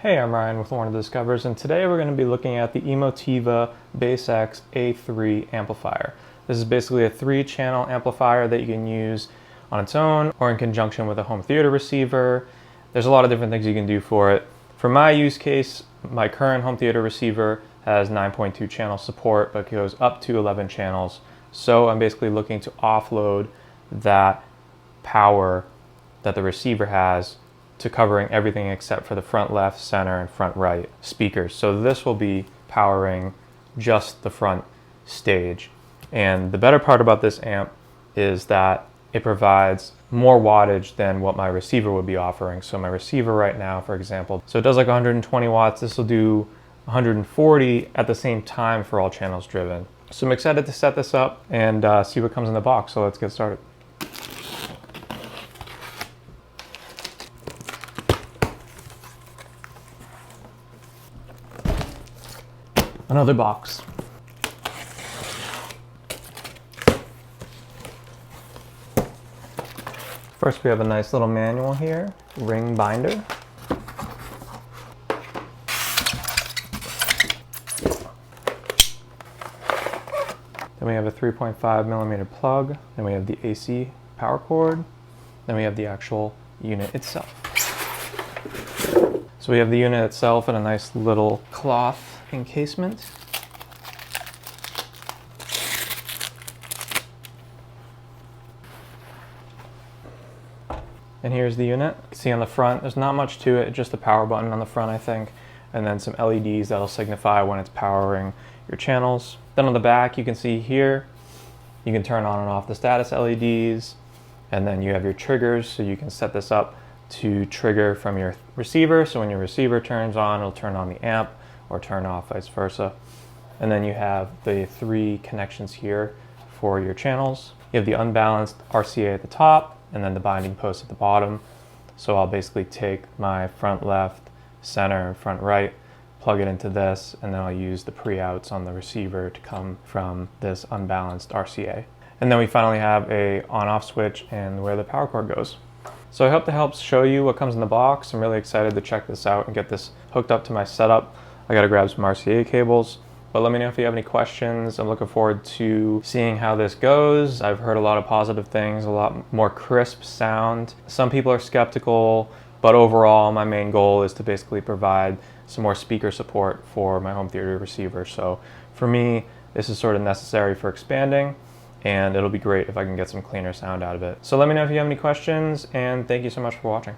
Hey, I'm Ryan with One of the Discovers, and today we're going to be looking at the Emotiva BasX A3 amplifier. This is basically a 3-channel amplifier that you can use on its own or in conjunction with a home theater receiver. There's a lot of different things you can do for it. For my use case, my current home theater receiver has 9.2 channel support, but goes up to 11 channels. So I'm basically looking to offload that power that the receiver has to covering everything except for the front left, center, and front right speakers. So this will be powering just the front stage. And the better part about this amp is that it provides more wattage than what my receiver would be offering. So my receiver right now, for example, so it does like 120 watts. This will do 140 at the same time for all channels driven. So I'm excited to set this up and see what comes in the box. So let's get started. Another box. First, we have a nice little manual here, ring binder. Then we have a 3.5mm plug. Then we have the AC power cord. Then we have the actual unit itself. So we have the unit itself in a nice little cloth encasement. And here's the unit. You can see on the front, there's not much to it, just the power button on the front, I think, and then some LEDs that'll signify when it's powering your channels. Then on the back, you can see here, you can turn on and off the status LEDs, and then you have your triggers, so you can set this up to trigger from your receiver. So when your receiver turns on, it'll turn on the amp, or turn off, vice versa. And then you have the 3 connections here for your channels. You have the unbalanced RCA at the top, and then the binding post at the bottom. So I'll basically take my front left, center, and front right, plug it into this, and then I'll use the pre-outs on the receiver to come from this unbalanced RCA. And then we finally have a on-off switch and where the power cord goes. So I hope that helps show you what comes in the box. I'm really excited to check this out and get this hooked up to my setup. I gotta grab some RCA cables, but let me know if you have any questions. I'm looking forward to seeing how this goes. I've heard a lot of positive things, a lot more crisp sound. Some people are skeptical, but overall my main goal is to basically provide some more speaker support for my home theater receiver. So for me, this is sort of necessary for expanding, and it'll be great if I can get some cleaner sound out of it. So let me know if you have any questions, and thank you so much for watching.